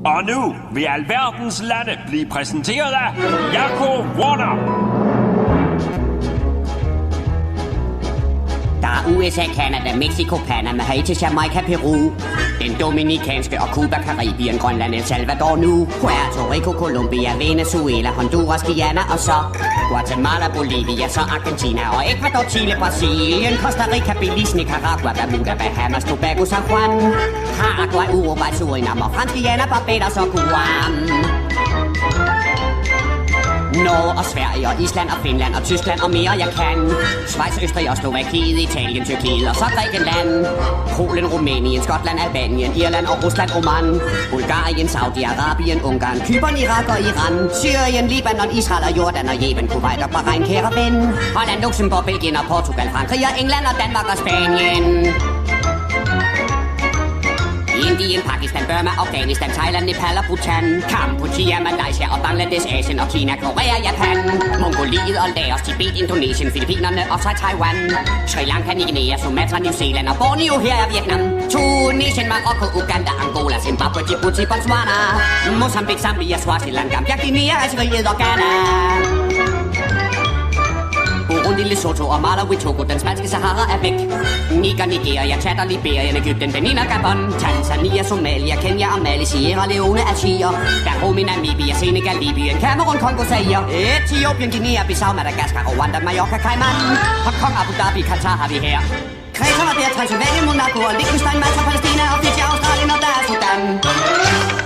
Og nu vil alverdens lande blive præsenteret af Jaco Warner. Der er USA, Canada, Mexico, Panama, Haiti, Jamaica, Peru, den Dominikanske og Cuba, Karibien, Grønland, El Salvador nu, Puerto Rico, Colombia, Venezuela, Honduras, Guyana og så Guatemala, Bolivia, så Argentina og Ecuador, Chile, Brasilien, Costa Rica, Belize, Nicaragua, Bermuda, Bahamas, Tobago, San Juan, Paraguay, Uruguay, Surinam og Fransk Guyana, Barbados og Guam. Norge og Sverige og Island og Finland og Tyskland og mere jeg kan. Schweiz, Østrig og Slovakiet, Italien, Tyrkiet og så Grækenland. Polen, Rumænien, Skotland, Albanien, Irland og Rusland, Oman. Bulgarien, Saudi-Arabien, Ungarn, Cypern, Irak og Iran. Syrien, Libanon, Israel og Jordan og Yemen, Kuwait og Bahrain, kære ven. Holland, Luxembourg, Belgien og Portugal, Frankrig og England og Danmark og Spanien. Indien, Pakistan, Burma, Afghanistan, Thailand, Nepal og Bhutan, Kampuchea, Malaysia og Bangladesh, Asien og Kina, Korea, Japan, Mongoliet og Laos, Tibet, Indonesien, Filippinerne og så Taiwan, Sri Lanka, Guinea, Sumatra, New Zealand og Borneo, her er Vietnam, Tunesien, Marokko, Uganda, Angola, Zimbabwe, Djibouti, Botswana, Mozambique, Zambia, Swaziland, Gambia, Guinea, Algeriet og Ghana. Burundi, Lesotho og Malawi, Togo, den spanske Sahara er væk. Niger, Nigeria, Chad og Liberia, Egypten, Benin og Gabon, Tanzania, Somalia, Kenya og Mali, Sierra Leone, Algier, Dahomey, Namibia, Senegal, Libyen, Cameroon, Kongo, Zaire, Etiopien, Guinea, Bissau, Madagaskar, Rwanda, Mallorca, Cayman, Hong Kong, Abu Dhabi, Qatar har vi her. Kreta, Transylvanien, Monaco og Liechtenstein, Malta, Palæstina og Fiji, Australien og der er Sudan.